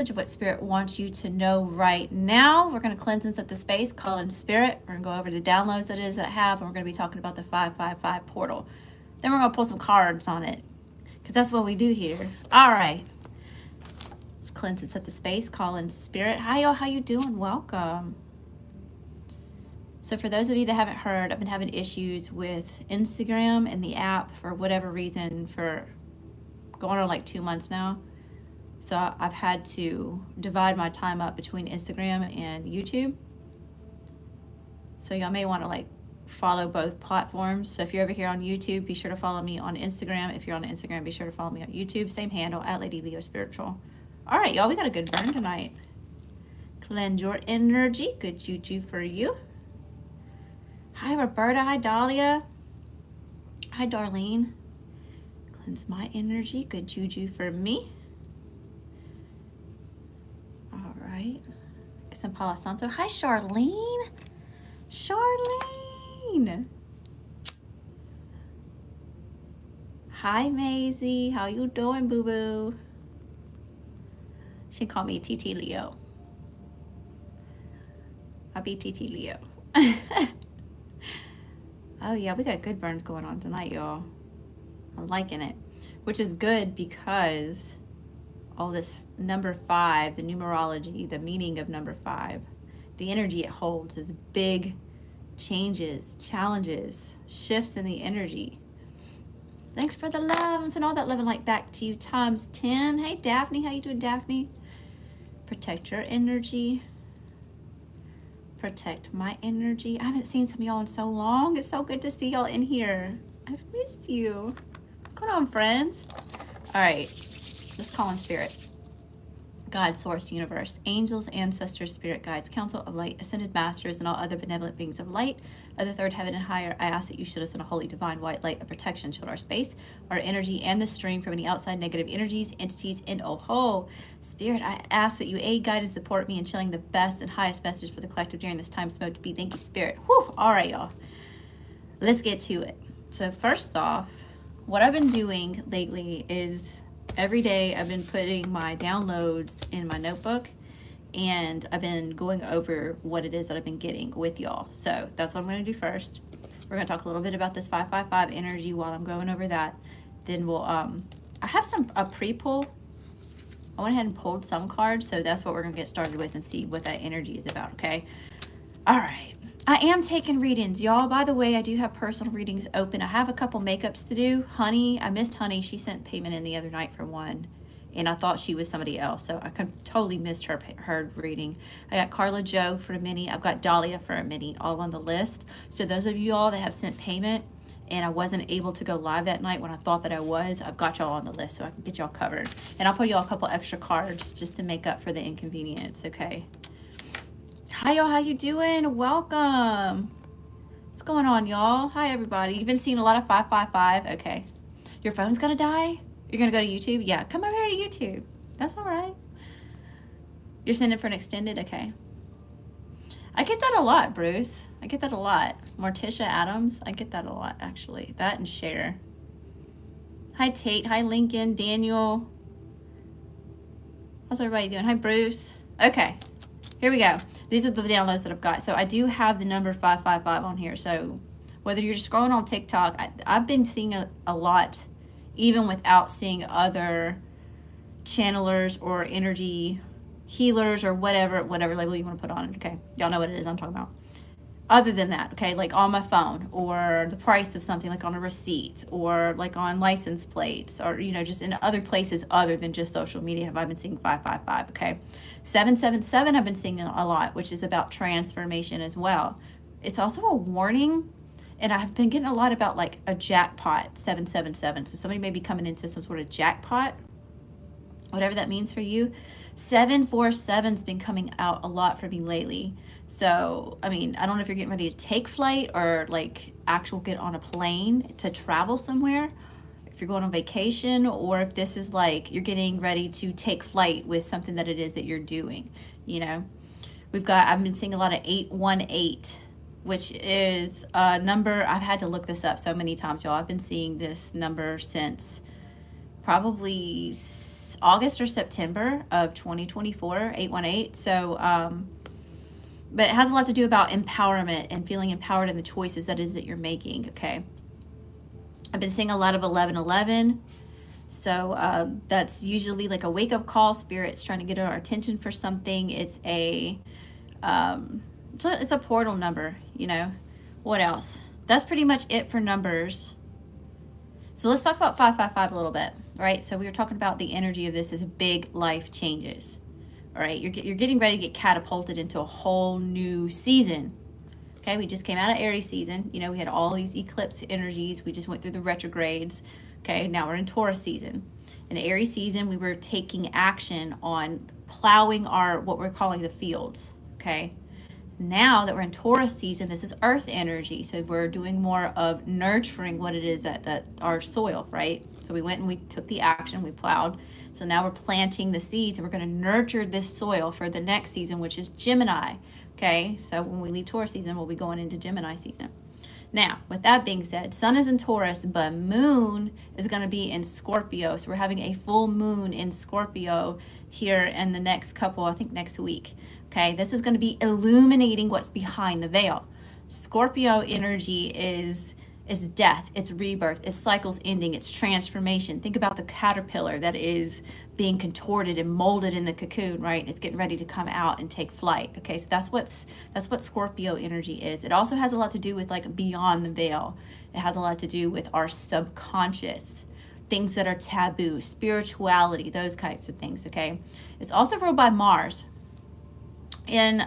of what Spirit wants you to know right now. We're going to cleanse and set the space, call in Spirit. We're going to go over the downloads that it is that I have, and we're going to be talking about the 555 portal. Then we're going to pull some cards on it, because that's what we do here. All right. Let's cleanse and set the space, call in Spirit. Hi, y'all. How you doing? Welcome. So for those of you that haven't heard, I've been having issues with Instagram and the app for whatever reason for going on like 2 months now. So I've had to divide my time up between Instagram and YouTube. So y'all may want to like follow both platforms. So if you're over here on YouTube, be sure to follow me on Instagram. If you're on Instagram, be sure to follow me on YouTube. Same handle, at Lady Leo Spiritual. All right, y'all, we got a good burn tonight. Cleanse your energy. Good juju for you. Hi, Roberta. Hi, Dahlia. Hi, Darlene. Cleanse my energy. Good juju for me. All right. Get some Palo Santo. Hi, Charlene. Charlene. Hi, Maisie. How you doing, boo-boo? She called me TT Leo. I'll be TT Leo. Oh, yeah, we got good burns going on tonight, y'all. I'm liking it, which is good because all this number 5, the numerology, the meaning of number 5, the energy it holds is big changes, challenges, shifts in the energy. Thanks for the love. I'm sending all that love and light back to you times 10. Hey, Daphne. How you doing, Daphne? Protect your energy. Protect my energy. I haven't seen some of y'all in so long. It's so good to see y'all in here. I've missed you. What's going on, friends? All right. Let's call in Spirit. God, Source, Universe, angels, ancestors, spirit guides, council of light, ascended masters, and all other benevolent beings of light of the third heaven and higher. I ask that you shield us in a holy, divine, white light of protection. Shield our space, our energy, and the stream from any outside negative energies, entities, and oh, Spirit, I ask that you aid, guide, and support me in channeling the best and highest message for the collective during this time supposed to be. Thank you, Spirit. Whew. All right, y'all. Let's get to it. So first off, what I've been doing lately is every day I've been putting my downloads in my notebook, and I've been going over what it is that I've been getting with y'all. So that's what I'm going to do first. We're going to talk a little bit about this 555 energy while I'm going over that. Then we'll I have a pre-pull. I went ahead and pulled some cards, so that's what we're going to get started with and see what that energy is about, okay? All right. I am taking readings, y'all. By the way, I do have personal readings open. I have a couple makeups to do. Honey, I missed Honey. She sent payment in the other night for one, and I thought she was somebody else, so I totally missed her reading. I got Carla Joe for a mini. I've got Dahlia for a mini, all on the list. So those of you all that have sent payment and I wasn't able to go live that night when I thought that I was, I've got y'all on the list so I can get y'all covered. And I'll put y'all a couple extra cards just to make up for the inconvenience, okay? Hi, y'all. How you doing? Welcome. What's going on, y'all? Hi, everybody. You've been seeing a lot of 555. Okay. Your phone's going to die? You're going to go to YouTube? Yeah. Come over here to YouTube. That's all right. You're sending for an extended? Okay. I get that a lot, Bruce. I get that a lot. Morticia Adams. I get that a lot, actually. That and Cher. Hi, Tate. Hi, Lincoln. Daniel. How's everybody doing? Hi, Bruce. Okay. Here we go. These are the downloads that I've got. So I do have the number 555 on here. So whether you're just scrolling on TikTok, I've been seeing a lot, even without seeing other channelers or energy healers or whatever label you want to put on it. Okay. Y'all know what it is I'm talking about. Other than that, okay, like on my phone, or the price of something, like on a receipt, or like on license plates, or, you know, just in other places other than just social media have I been seeing 555, okay? 777 I've been seeing a lot, which is about transformation as well. It's also a warning, and I've been getting a lot about like a jackpot, 777. So somebody may be coming into some sort of jackpot, whatever that means for you. 747's been coming out a lot for me lately. So, I mean, I don't know if you're getting ready to take flight or like actual get on a plane to travel somewhere, if you're going on vacation, or if this is like you're getting ready to take flight with something that it is that you're doing, you know. I've been seeing a lot of 818, which is a number, I've had to look this up so many times, y'all. I've been seeing this number since probably August or September of 2024, 818. So, but it has a lot to do about empowerment and feeling empowered in the choices that is that you're making, okay? I've been seeing a lot of 1111. So that's usually like a wake-up call. Spirit's trying to get our attention for something. It's it's a portal number, you know. What else? That's pretty much it for numbers. So let's talk about 555 a little bit, right? So we were talking about the energy of this as big life changes. All right, you're getting ready to get catapulted into a whole new season. Okay, we just came out of Aries season. You know, we had all these eclipse energies. We just went through the retrogrades. Okay, now we're in Taurus season. In Aries season, we were taking action on plowing what we're calling the fields. Okay, now that we're in Taurus season, this is earth energy. So we're doing more of nurturing what it is that our soil, right? So we went and we took the action, we plowed. So now we're planting the seeds and we're going to nurture this soil for the next season, which is Gemini. Okay, so when we leave Taurus season, we'll be going into Gemini season. Now, with that being said, Sun is in Taurus, but Moon is going to be in Scorpio. So we're having a full moon in Scorpio here in the next couple, I think next week. Okay, this is going to be illuminating what's behind the veil. Scorpio energy is death, it's rebirth, it's cycles ending, it's transformation. Think about the caterpillar that is being contorted and molded in the cocoon, right? It's getting ready to come out and take flight. Okay, so that's what Scorpio energy is. It also has a lot to do with like beyond the veil. It has a lot to do with our subconscious, things that are taboo, spirituality, those types of things. Okay, it's also ruled by Mars in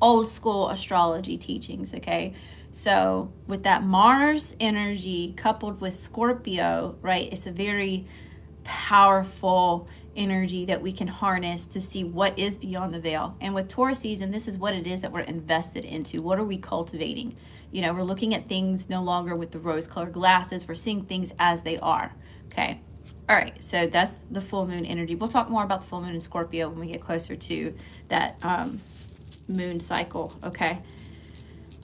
old school astrology teachings. Okay, so with that Mars energy coupled with Scorpio, right, it's a very powerful energy that we can harness to see what is beyond the veil. And with Taurus season, this is what it is that we're invested into. What are we cultivating? You know, we're looking at things no longer with the rose-colored glasses. We're seeing things as they are. Okay. All right. So that's the full moon energy. We'll talk more about the full moon in Scorpio when we get closer to that moon cycle. Okay.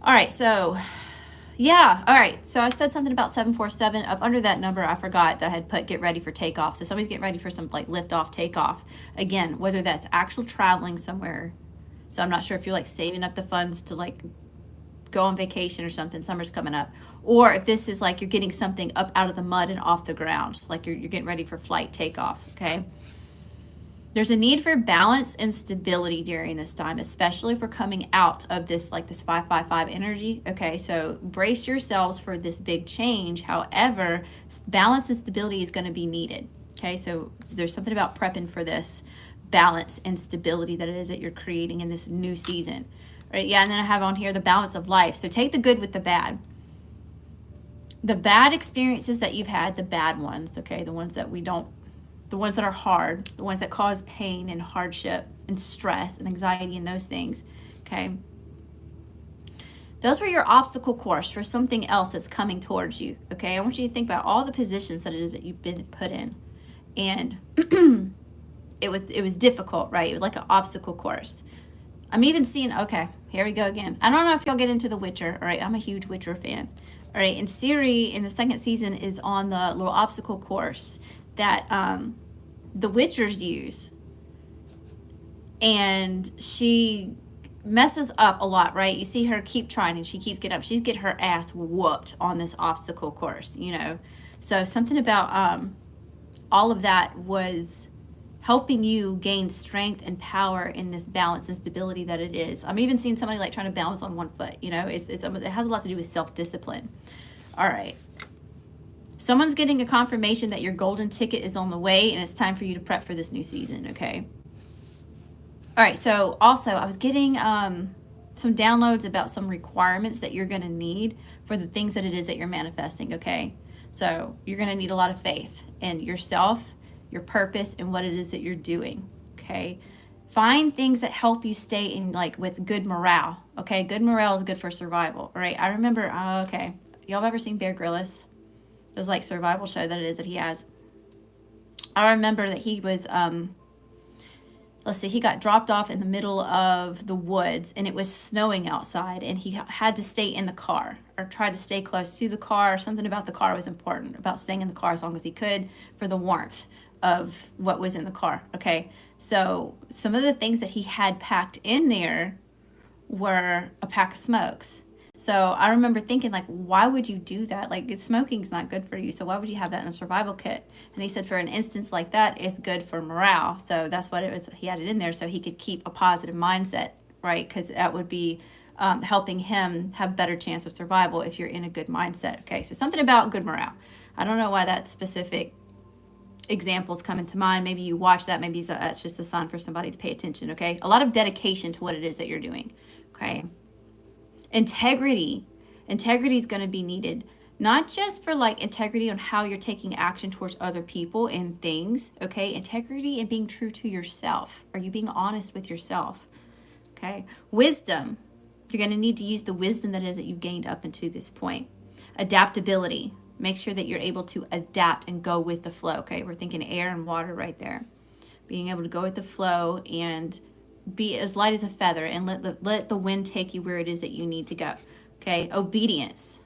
All right, so yeah, all right. So I said something about 747. Up under that number, I forgot that I had put get ready for takeoff. So somebody's getting ready for some like lift off, takeoff. Again, whether that's actual traveling somewhere. So I'm not sure if you're like saving up the funds to like go on vacation or something. Summer's coming up. Or if this is like you're getting something up out of the mud and off the ground, like you're getting ready for flight, takeoff, okay? There's a need for balance and stability during this time, especially if we're coming out of this, like this 555 energy. Okay, so brace yourselves for this big change. However, balance and stability is going to be needed. Okay, so there's something about prepping for this balance and stability that it is that you're creating in this new season. Right? Yeah, and then I have on here the balance of life. So take the good with the bad. The bad experiences that you've had, the bad ones, okay, the ones that are hard, the ones that cause pain and hardship and stress and anxiety and those things, okay? Those were your obstacle course for something else that's coming towards you, okay? I want you to think about all the positions that it is that you've been put in. And it was difficult, right? It was like an obstacle course. I'm even seeing, okay, here we go again. I don't know if y'all get into The Witcher, all right? I'm a huge Witcher fan. All right, and Ciri in the second season is on the little obstacle course that the Witchers use, and she messes up a lot, right? You see her keep trying and she keeps getting up. She's getting her ass whooped on this obstacle course, you know. So something about all of that was helping you gain strength and power in this balance and stability that it is. I'm even seeing somebody like trying to balance on one foot, you know. It has a lot to do with self-discipline. All right. Someone's getting a confirmation that your golden ticket is on the way and it's time for you to prep for this new season, okay? All right, so also I was getting some downloads about some requirements that you're going to need for the things that it is that you're manifesting, okay? So you're going to need a lot of faith in yourself, your purpose, and what it is that you're doing, okay? Find things that help you stay in like with good morale, okay? Good morale is good for survival, all right? I remember, okay, y'all have ever seen Bear Grylls? There's like survival show that it is that he has. I remember that he was let's see, he got dropped off in the middle of the woods and it was snowing outside and he had to stay in the car or try to stay close to the car. Something about the car was important, about staying in the car as long as he could for the warmth of what was in the car. Okay, so some of the things that he had packed in there were a pack of smokes. So I remember thinking, like, why would you do that? Like, smoking's not good for you, so why would you have that in a survival kit? And he said for an instance like that, it's good for morale. So that's what it was. He had it in there so he could keep a positive mindset, right? Because that would be helping him have better chance of survival if you're in a good mindset. Okay, so something about good morale. I don't know why that specific examples come into mind. Maybe you watch that. Maybe that's just a sign for somebody to pay attention. Okay, a lot of dedication to what it is that you're doing. Okay. Integrity is going to be needed, not just for like integrity on how you're taking action towards other people and things. Okay, integrity and being true to yourself. Are you being honest with yourself? Okay, wisdom, you're going to need to use the wisdom that is that you've gained up until this point. Adaptability, make sure that you're able to adapt and go with the flow. Okay, we're thinking air and water right there, being able to go with the flow and be as light as a feather and let the wind take you where it is that you need to go. Okay, obedience.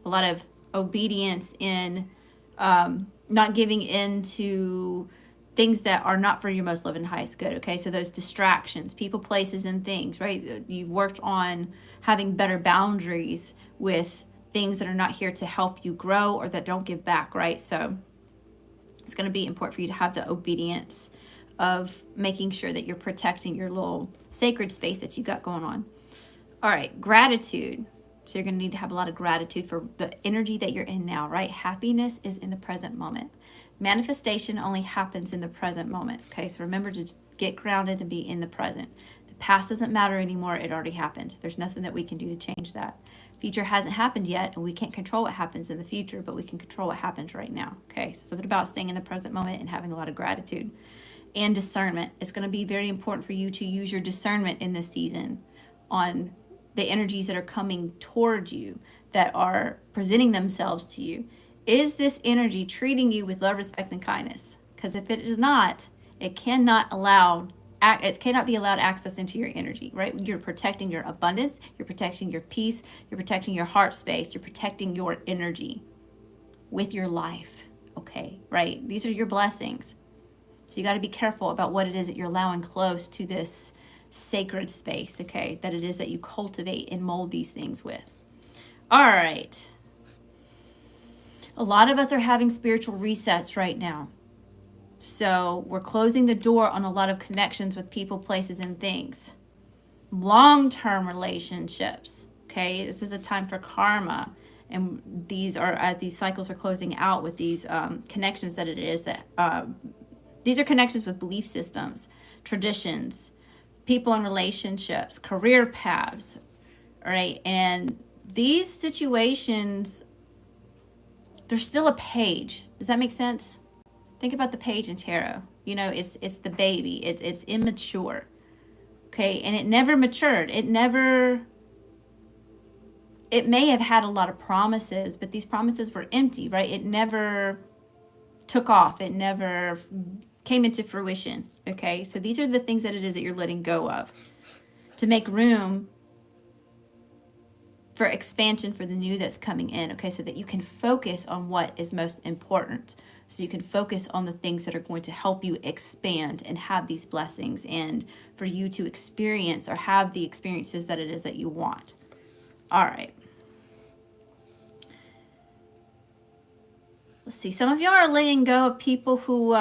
A lot of obedience in not giving in to things that are not for your most loving highest good. Okay, so those distractions, people, places, and things, right? You've worked on having better boundaries with things that are not here to help you grow or that don't give back, right? So it's going to be important for you to have the obedience of making sure that you're protecting your little sacred space that you got going on. All right, gratitude. So you're going to need to have a lot of gratitude for the energy that you're in now, right? Happiness is in the present moment. Manifestation only happens in the present moment. Okay, so remember to get grounded and be in the present. The past doesn't matter anymore. It already happened. There's nothing that we can do to change that. Future hasn't happened yet, and we can't control what happens in the future, but we can control what happens right now. Okay, so something about staying in the present moment and having a lot of gratitude. And discernment. It's going to be very important for you to use your discernment in this season on the energies that are coming towards you, that are presenting themselves to you. Is this energy treating you with love, respect, and kindness? Because if it is not, it cannot be allowed access into your energy, right? You're protecting your abundance, you're protecting your peace, you're protecting your heart space, you're protecting your energy with your life, okay, right? These are your blessings. So you got to be careful about what it is that you're allowing close to this sacred space, okay, that it is that you cultivate and mold these things with. All right. A lot of us are having spiritual resets right now. So we're closing the door on a lot of connections with people, places, and things. Long-term relationships, okay? This is a time for karma. And these are, as these cycles are closing out with these connections that it is that... these are connections with belief systems, traditions, people in relationships, career paths, all right? And these situations, there's still a page. Does that make sense? Think about the page in tarot. You know, it's the baby. It's immature, okay? And it never matured. It may have had a lot of promises, but these promises were empty, right? It never took off. It never came into fruition, okay? So these are the things that it is that you're letting go of to make room for expansion for the new that's coming in, okay? So that you can focus on what is most important. So you can focus on the things that are going to help you expand and have these blessings and for you to experience or have the experiences that it is that you want. All right. Let's see. Some of y'all are letting go of people who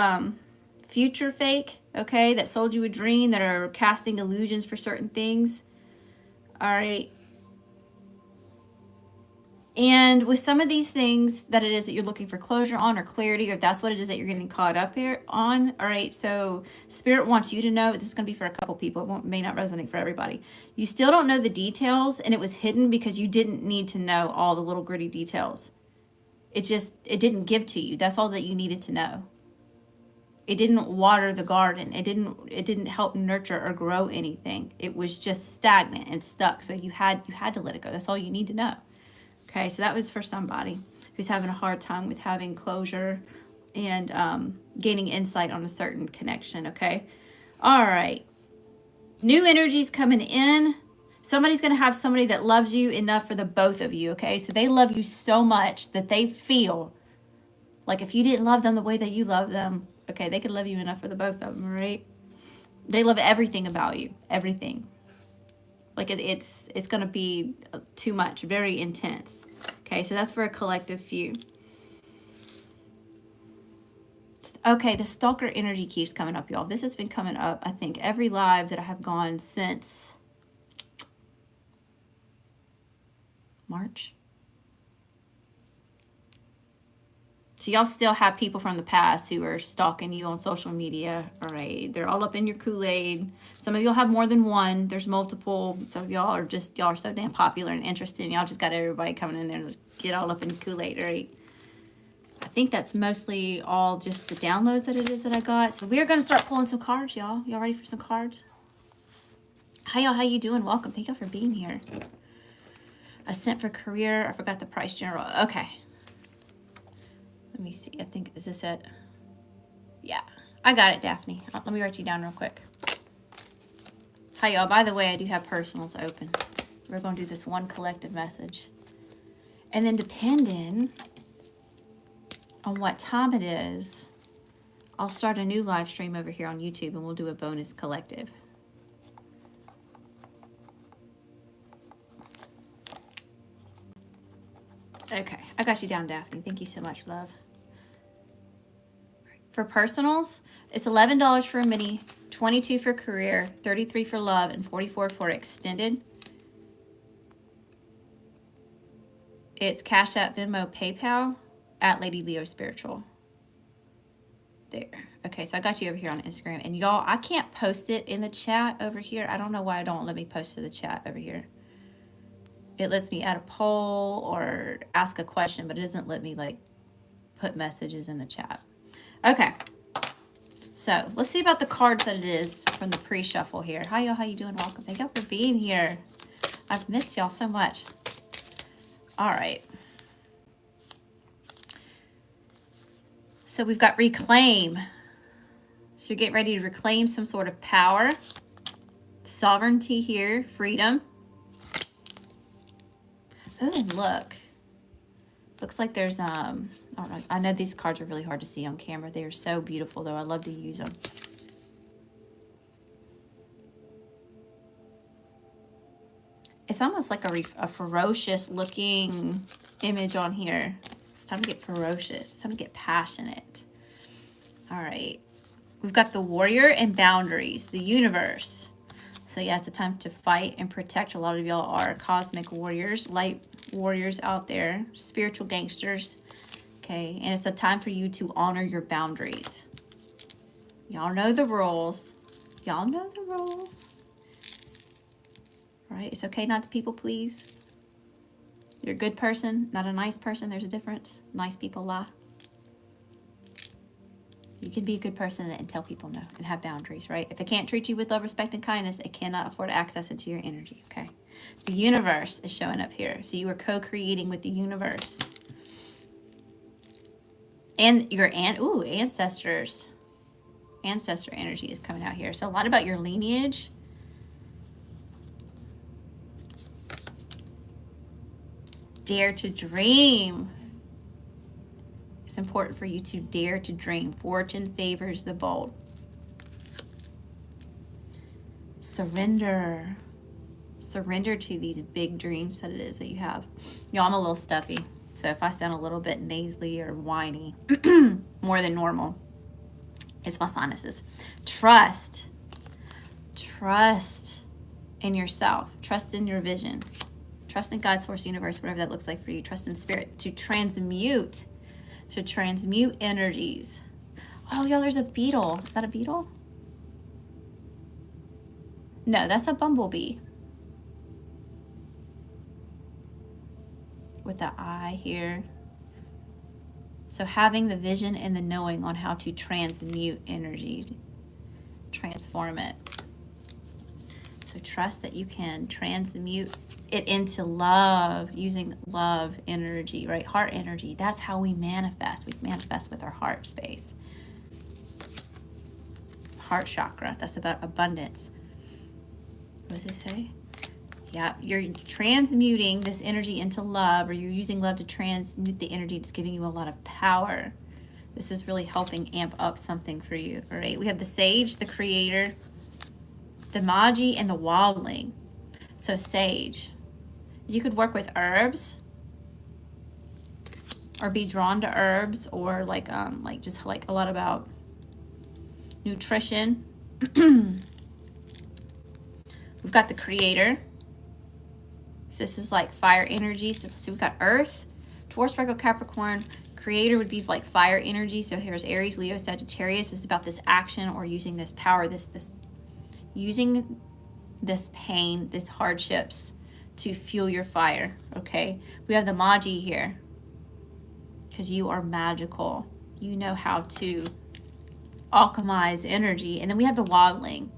future fake, okay, that sold you a dream, that are casting illusions for certain things. All right. And with some of these things that it is that you're looking for closure on or clarity, or if that's what it is that you're getting caught up here on, all right, so Spirit wants you to know, this is going to be for a couple people, may not resonate for everybody. You still don't know the details, and it was hidden because you didn't need to know all the little gritty details. It didn't give to you. That's all that you needed to know. It didn't water the garden. It didn't help nurture or grow anything. It was just stagnant and stuck. So you had to let it go. That's all you need to know. Okay, so that was for somebody who's having a hard time with having closure and gaining insight on a certain connection, okay? All right. New energies coming in. Somebody's going to have somebody that loves you enough for the both of you, okay? So they love you so much that they feel like if you didn't love them the way that you love them, okay, they could love you enough for the both of them, right? They love everything about you, everything. Like it's going to be too much, very intense. Okay, so that's for a collective few. Okay, the stalker energy keeps coming up, y'all. This has been coming up, I think, every live that I have gone since March. So y'all still have people from the past who are stalking you on social media. All right, they're all up in your Kool-Aid. Some of y'all have more than one. There's multiple. Some of y'all are so damn popular and interesting. Y'all just got everybody coming in there to get all up in the Kool-Aid, right? I think that's mostly all just the downloads that it is that I got. So we're gonna start pulling some cards, y'all. Y'all ready for some cards? Hi y'all, how you doing? Welcome. Thank y'all for being here. Ascent for career. I forgot the price general. Okay. Let me see. I think, is this it? Yeah, I got it, Daphne. Let me write you down real quick. Hi, y'all. By the way, I do have personals open. We're going to do this one collective message. And then depending on what time it is, I'll start a new live stream over here on YouTube and we'll do a bonus collective. Okay, I got you down, Daphne. Thank you so much, love. For personals, it's $11 for a mini, $22 for career, $33 for love, and $44 for extended. It's CashApp, Venmo, PayPal at Lady Leo Spiritual. There. Okay, so I got you over here on Instagram. And y'all, I can't post it in the chat over here. I don't know why it don't let me post to the chat over here. It lets me add a poll or ask a question, but it doesn't let me like put messages in the chat. Okay, so let's see about the cards that it is from the pre-shuffle here. Hi y'all, how you doing? Welcome. Thank y'all for being here. I've missed y'all so much. All right. So we've got reclaim. So you're getting ready to reclaim some sort of power. Sovereignty here, freedom. Oh, look. Looks like there's, I don't know. I know these cards are really hard to see on camera. They are so beautiful, though. I love to use them. It's almost like a ferocious looking image on here. It's time to get ferocious. It's time to get passionate. All right. We've got the warrior and boundaries, the universe. So yeah, it's a time to fight and protect. A lot of y'all are cosmic warriors, light warriors out there, spiritual gangsters. Okay, and it's a time for you to honor your boundaries. Y'all know the rules. Y'all know the rules. Right? It's okay not to people please. You're a good person, not a nice person. There's a difference. Nice people lie. You can be a good person and tell people no and have boundaries, right? If it can't treat you with love, respect, and kindness, it cannot afford access into your energy, okay? The universe is showing up here. So you are co-creating with the universe. And your ancestors. Ancestor energy is coming out here. So a lot about your lineage. Dare to dream. It's important for you to dare to dream. Fortune favors the bold. Surrender. Surrender to these big dreams that it is that you have. Y'all, I'm a little stuffy. So if I sound a little bit nasally or whiny, more than normal, it's my sinuses. Trust. Trust in yourself. Trust in your vision. Trust in God's source universe, whatever that looks like for you. Trust in spirit to transmute energies. Oh, y'all, there's a beetle. Is that a beetle? No, that's a bumblebee. With the eye here. So having the vision and the knowing on how to transmute energy, transform it. So trust that you can transmute it into love, using love energy, right? Heart energy. That's how we manifest. We manifest with our heart space. heart chakra. That's about abundance. What does it say? Yeah, you're transmuting this energy into love, or you're using love to transmute the energy. It's giving you a lot of power. This is really helping amp up something for you. All right, we have the sage, the creator, the Magi, and the wildling. So sage, you could work with herbs, or be drawn to herbs, or like just like a lot about nutrition. We've got the creator. So this is like fire energy. So let's see, we've got Earth, Taurus, Virgo, Capricorn. Creator would be like fire energy. So here's Aries, Leo, Sagittarius. It's about this action or using this power, using this pain, this hardships to fuel your fire. Okay, we have the Magi here because you are magical. You know how to alchemize energy. And then we have the wildling.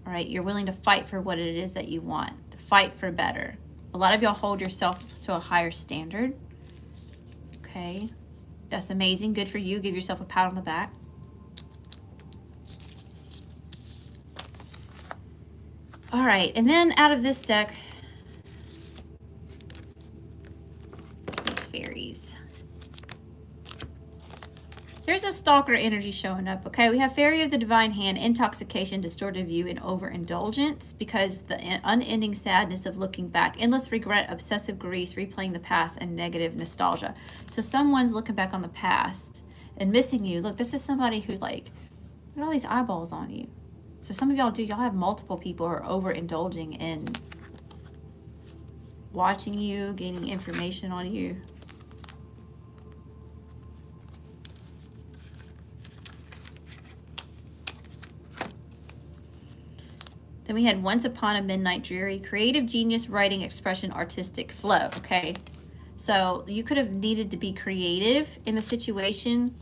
All right, you're willing to fight for what it is that you want, to fight for better. A lot of y'all hold yourself to a higher standard. Okay, that's amazing. Good for you. Give yourself a pat on the back. All right, and then out of this deck, these fairies. Here's a stalker energy showing up, okay? We have Fairy of the Divine Hand, intoxication, distorted view, and overindulgence, because the unending sadness of looking back, endless regret, obsessive grief, replaying the past, and negative nostalgia. So someone's looking back on the past and missing you. Look, this is somebody who, like, look at all these eyeballs on you. So some of y'all y'all have multiple people who are overindulging in watching you, gaining information on you. Then we had Once Upon a Midnight Dreary, creative genius, writing, expression, artistic flow. Okay, so you could have needed to be creative in the situation,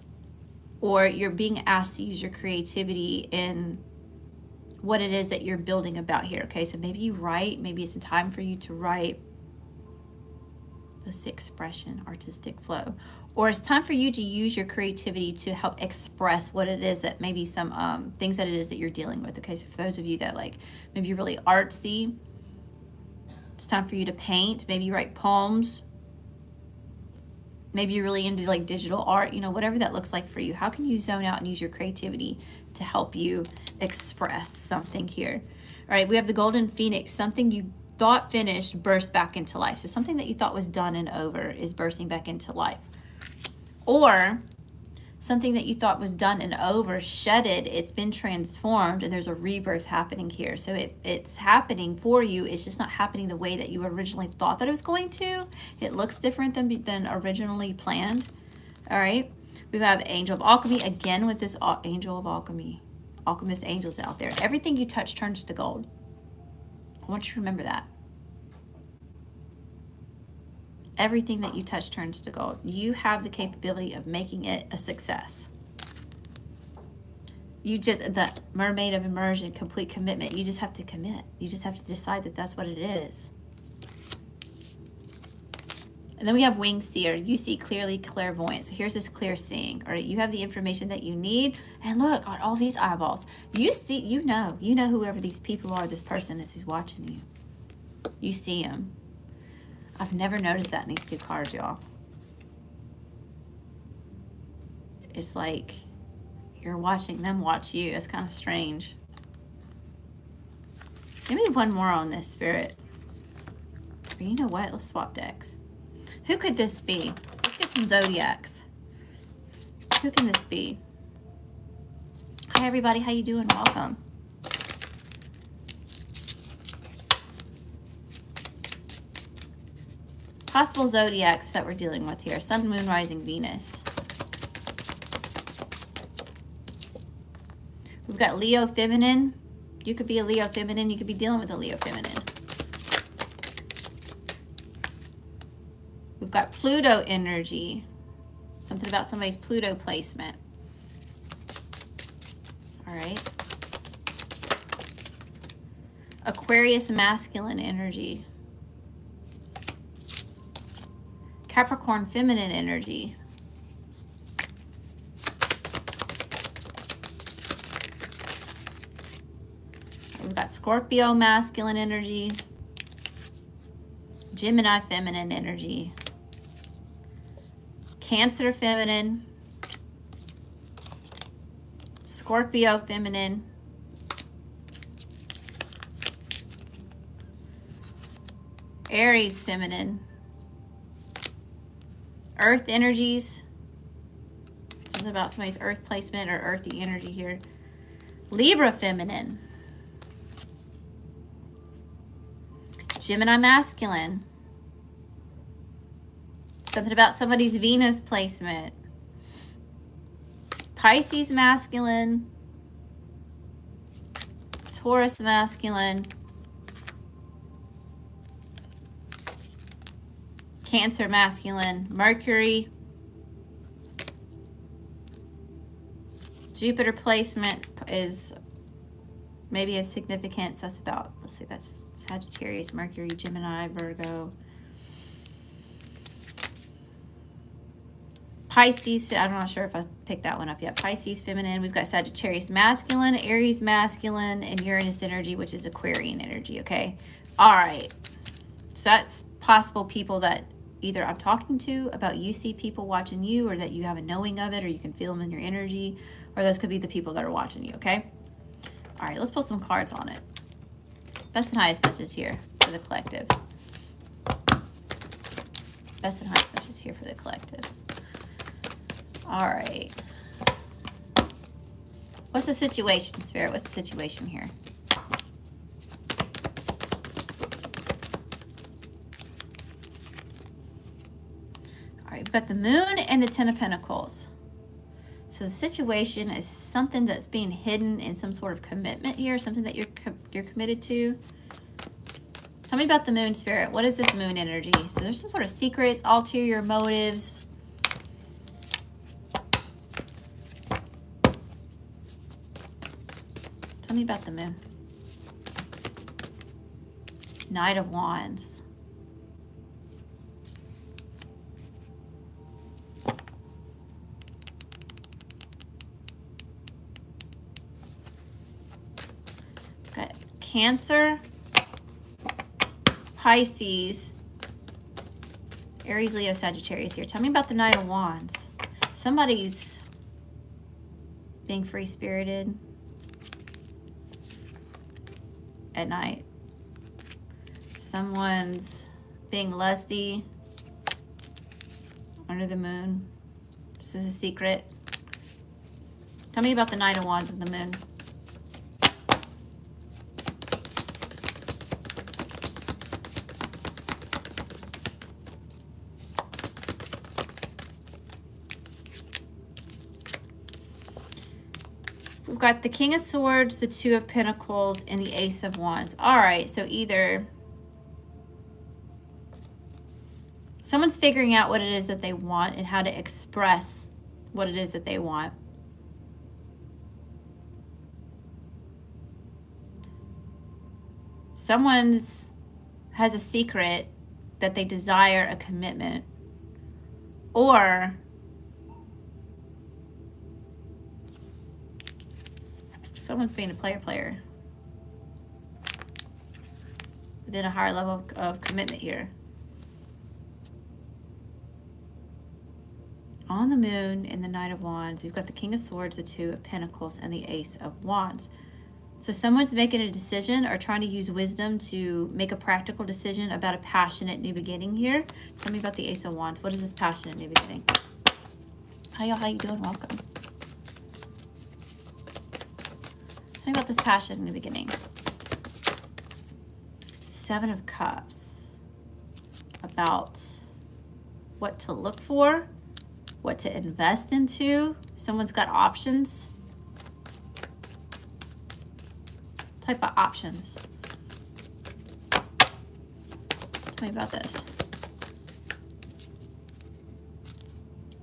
or you're being asked to use your creativity in what it is that you're building about here. Okay, so maybe you write, maybe it's time for you to write. Let's see, expression, artistic flow. Or it's time for you to use your creativity to help express what it is that maybe some things that it is that you're dealing with. Okay, so for those of you that like, maybe you're really artsy, it's time for you to paint. Maybe you write poems. Maybe you're really into like digital art, you know, whatever that looks like for you. How can you zone out and use your creativity to help you express something here? All right, we have the Golden Phoenix, something you thought finished burst back into life. So something that you thought was done and over is bursting back into life. Or something that you thought was done and over, shedded, it's been transformed, and there's a rebirth happening here. So it's happening for you. It's just not happening the way that you originally thought that it was going to. It looks different than originally planned. All right. We have Angel of Alchemy again with this Angel of Alchemy. Alchemist angels out there. Everything you touch turns to gold. I want you to remember that. Everything that you touch turns to gold. You have the capability of making it a success. You just, the mermaid of immersion, complete commitment. You just have to commit. You just have to decide that that's what it is. And then we have Winged Seer. You see clearly, clairvoyant. So here's this clear seeing. All right, you have the information that you need. And look, on all these eyeballs, you see, you know whoever these people are, this person is who's watching you. You see them. I've never noticed that in these two cards, y'all. It's like you're watching them watch you. It's kind of strange. Give me one more on this, Spirit. Or you know what? Let's swap decks. Who could this be? Let's get some zodiacs. Who can this be? Hi, everybody. How you doing? Welcome. Possible zodiacs that we're dealing with here. Sun, Moon, Rising, Venus. We've got Leo Feminine. You could be a Leo Feminine. You could be dealing with a Leo Feminine. We've got Pluto energy. Something about somebody's Pluto placement. All right. Aquarius masculine energy. Capricorn feminine energy. got Scorpio masculine energy, Gemini feminine energy, Cancer feminine, Scorpio feminine, Aries feminine, Earth energies, something about somebody's earth placement or earthy energy here, Libra feminine, Gemini masculine, something about somebody's Venus placement, Pisces masculine, Taurus masculine, Cancer masculine, Mercury, Jupiter placement is maybe of significance. That's about, let's see, that's Sagittarius, Mercury, Gemini, Virgo. Pisces, I'm not sure if I picked that one up yet. Pisces feminine, we've got Sagittarius masculine, Aries masculine, and Uranus energy, which is Aquarian energy, okay? All right, so that's possible people that either I'm talking to about, you see people watching you, or that you have a knowing of it, or you can feel them in your energy, or those could be the people that are watching you, okay? All right, let's pull some cards on it. Best and highest messages here for the collective. Best and highest messages here for the collective. All right. What's the situation, Spirit? What's the situation here? All right, we've got the Moon and the Ten of Pentacles. So the situation is something that's being hidden in some sort of commitment here, something that you're committed to. Tell me about the Moon, Spirit. What is this Moon energy? So there's some sort of secrets, ulterior motives. Tell me about the Moon. Knight of Wands. Got Cancer, Pisces, Aries, Leo, Sagittarius here. Tell me about the Knight of Wands. Somebody's being free-spirited at night. Someone's being lusty under the moon. This is a secret. Tell me about the Knight of Wands and the Moon. We've got the King of Swords, the Two of Pentacles, and the Ace of Wands. All right, so either someone's figuring out what it is that they want and how to express what it is that they want. Someone's has a secret that they desire a commitment, or someone's being a player within a higher level of commitment here. On the Moon in the Knight of Wands, we've got the King of Swords, the Two of Pentacles, and the Ace of Wands. So someone's making a decision or trying to use wisdom to make a practical decision about a passionate new beginning here. Tell me about the Ace of Wands. What is this passionate new beginning? Hi, y'all. How you doing? Welcome. Tell me about this passion in the beginning. Seven of Cups. About what to look for, what to invest into. Someone's got options. Type of options. Tell me about this.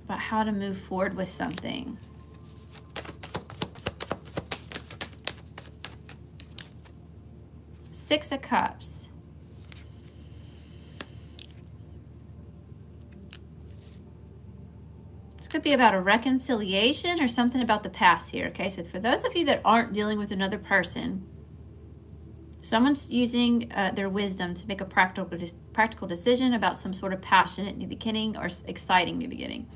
About how to move forward with something. Six of Cups. This could be about a reconciliation or something about the past here, okay? So for those of you that aren't dealing with another person, Someone's using their wisdom to make a practical decision about some sort of passionate new beginning or exciting new beginning.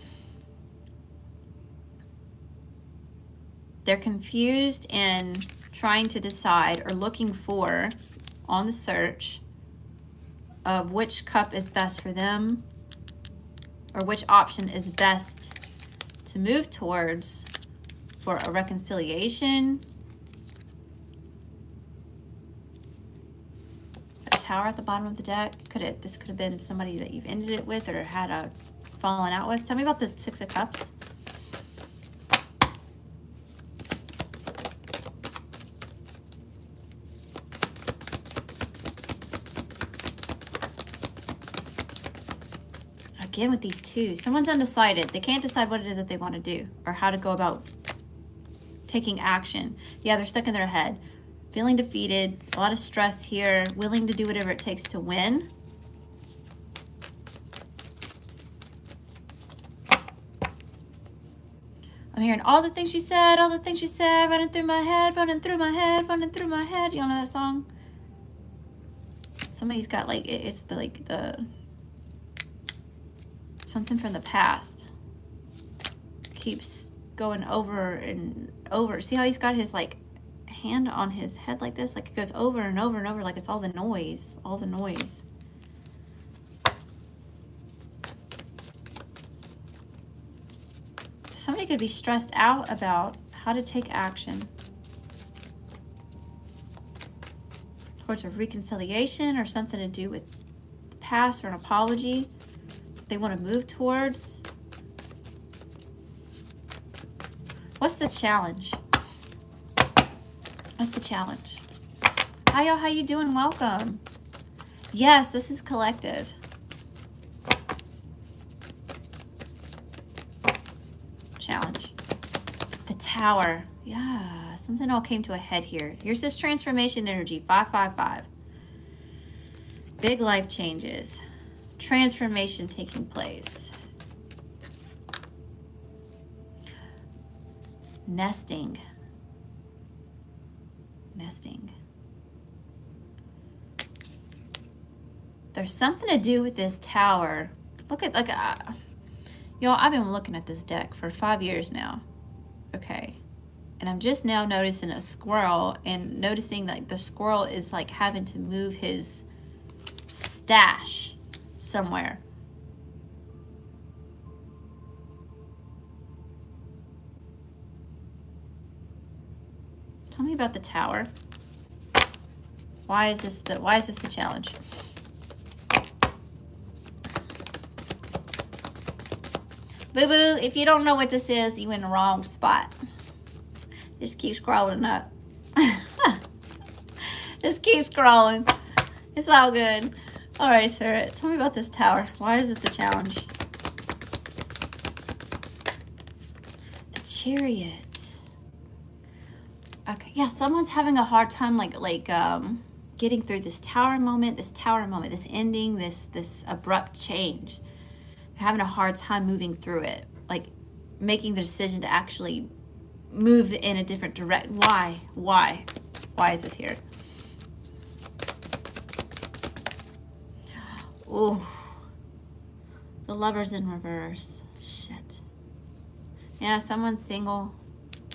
They're confused and trying to decide or looking for, on the search of which cup is best for them or which option is best to move towards for a reconciliation. A tower at the bottom of the deck. This could have been somebody that you've ended it with or had a fallen out with. Tell me about the Six of Cups. Again with these two, someone's undecided. They can't decide what it is that they want to do or how to go about taking action. Yeah, they're stuck in their head, feeling defeated, a lot of stress here, willing to do whatever it takes to win. I'm hearing all the things she said, running through my head, running through my head, running through my head. You all know that song? Somebody's got like, it's the something from the past keeps going over and over. See how he's got his like hand on his head like this? Like it goes over and over and over, like it's all the noise, all the noise. Somebody could be stressed out about how to take action towards a reconciliation or something to do with the past or an apology they want to move towards. What's the challenge? What's the challenge? Hi y'all, how you doing? Welcome. Yes, this is collective. Challenge. The Tower. Yeah, something all came to a head here. Here's this transformation energy, 555. Big life changes. Transformation taking place. Nesting. There's something to do with this tower. Look at, y'all, I've been looking at this deck for 5 years now. Okay. And I'm just now noticing a squirrel and noticing that the squirrel is like having to move his stash somewhere. Tell me about the tower. Why is this the challenge? Boo-boo, if you don't know what this is, you're in the wrong spot. Just keep scrolling up. Just keep scrolling. It's all good. All right, sir. Tell me about this tower. Why is this the challenge? The Chariot. Okay, yeah, someone's having a hard time getting through this tower moment, this ending, this abrupt change. They're having a hard time moving through it, like making the decision to actually move in a different direction. Why is this here? Ooh, the Lover's in reverse. Shit. Yeah, someone's single,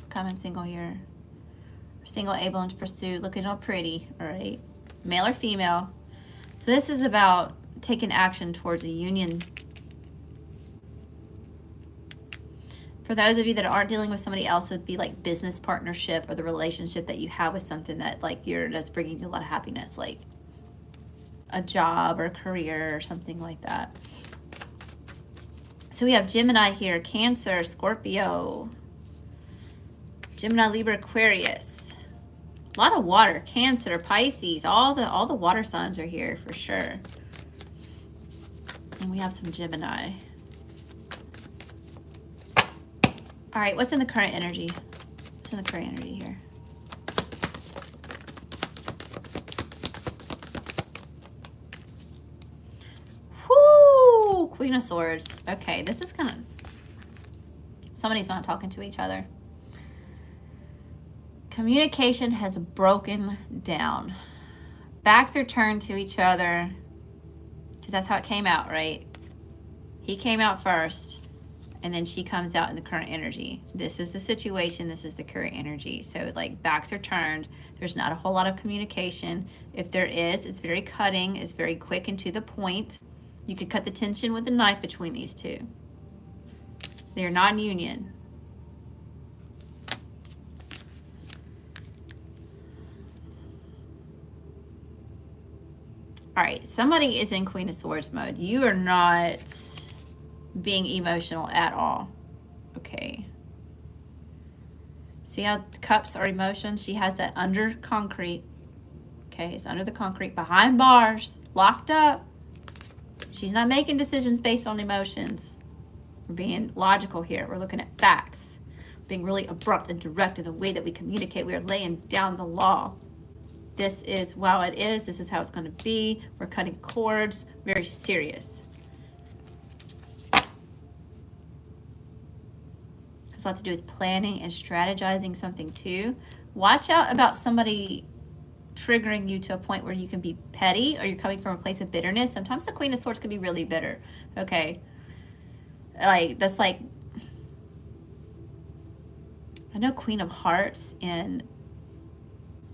coming single here. Single, able to pursue, looking all pretty, all right? Male or female. So this is about taking action towards a union. For those of you that aren't dealing with somebody else, it would be like business partnership or the relationship that you have with something that that's bringing you a lot of happiness, like a job or career or something like that. So we have Gemini here, Cancer, Scorpio, Gemini, Libra, Aquarius. A lot of water, Cancer, Pisces, all the water signs are here for sure. And we have some Gemini. All right, what's in the current energy? What's in the current energy here? Whoo! Queen of Swords. Okay, this is kind of... Somebody's not talking to each other. Communication has broken down. Backs are turned to each other, because that's how it came out, right? He came out first, and then she comes out in the current energy. This is the situation. This is the current energy. So like backs are turned. There's not a whole lot of communication. If there is, it's very cutting. It's very quick and to the point. You could cut the tension with a knife between these two. They are non-union. All right, somebody is in Queen of Swords mode. You are not being emotional at all. Okay. See how cups are emotions? She has that under concrete. Okay, it's under the concrete, behind bars, locked up. She's not making decisions based on emotions. We're being logical here. We're looking at facts. Being really abrupt and direct in the way that we communicate. We are laying down the law. This is, wow, it is. This is how it's going to be. We're cutting cords. Very serious. Has a lot to do with planning and strategizing something too. Watch out about somebody triggering you to a point where you can be petty, or you're coming from a place of bitterness. Sometimes the Queen of Swords can be really bitter. Okay. Like, that's like, I know Queen of Hearts in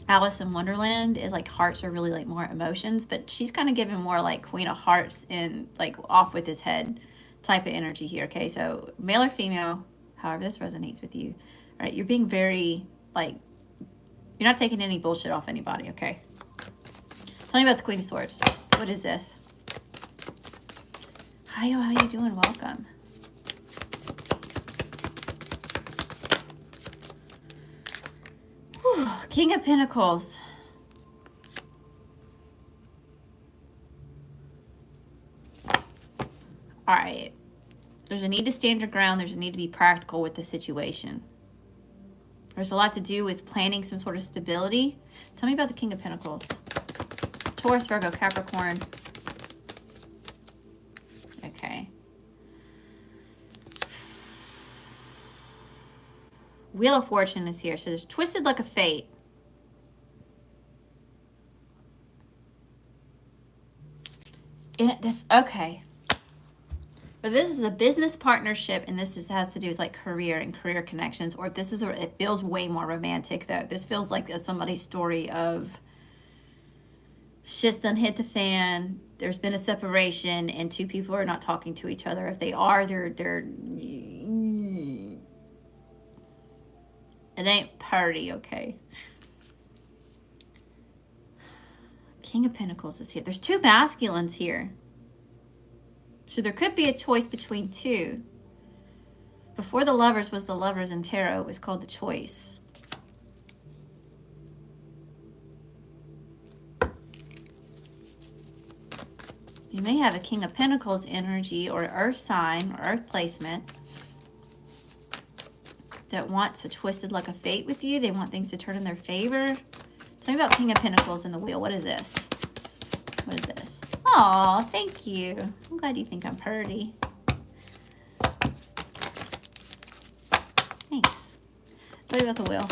Alice in Wonderland is like hearts are really like more emotions, but she's kind of given more like Queen of Hearts in like off with his head type of energy here. Okay, so male or female, however this resonates with you. All right, you're being very like, you're not taking any bullshit off anybody. Okay, tell me about the Queen of Swords. What is this? Hi, how you doing? Welcome. Whew. King of Pentacles. All right. There's a need to stand your ground. There's a need to be practical with the situation. There's a lot to do with planning some sort of stability. Tell me about the King of Pentacles. Taurus, Virgo, Capricorn. Okay. Wheel of Fortune is here. So there's twisted like a fate. Okay. But this is a business partnership, and this has to do with like career and career connections. Or if this is, it feels way more romantic though. This feels like somebody's story of shit's done hit the fan. There's been a separation, and two people are not talking to each other. If they are, they're it ain't party, okay? King of Pentacles is here. There's two masculines here. So there could be a choice between two. Before the Lovers was the Lovers in Tarot. It was called the Choice. You may have a King of Pentacles energy or earth sign or earth placement that wants a twisted like a fate with you. They want things to turn in their favor. Tell me about King of Pentacles in the wheel. What is this? What is this? Aw, thank you. I'm glad you think I'm pretty. Thanks. Tell me about the wheel.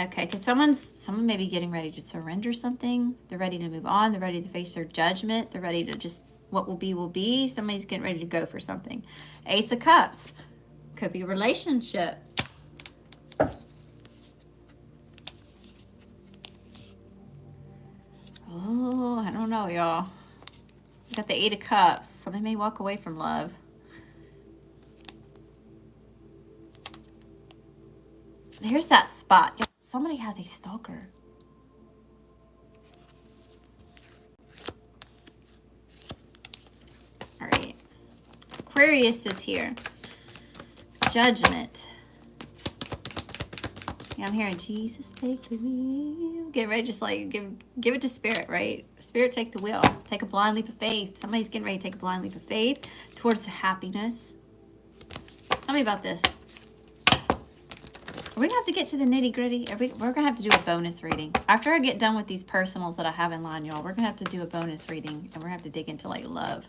Okay, because someone may be getting ready to surrender something. They're ready to move on. They're ready to face their judgment. They're ready to just, what will be, will be. Somebody's getting ready to go for something. Ace of Cups. Could be a relationship. Oh, I don't know, y'all. Got the Eight of Cups. Somebody may walk away from love. Here's that spot. Somebody has a stalker. All right. Aquarius is here. Judgment. Yeah, I'm hearing Jesus take the wheel. Get ready, just like give it to Spirit, right? Spirit, take the wheel. Take a blind leap of faith. Somebody's getting ready to take a blind leap of faith towards happiness. Tell me about this. Are we gonna have to get to the nitty gritty? We're gonna have to do a bonus reading. After I get done with these personals that I have in line, y'all, we're gonna have to do a bonus reading, and we're gonna have to dig into like love.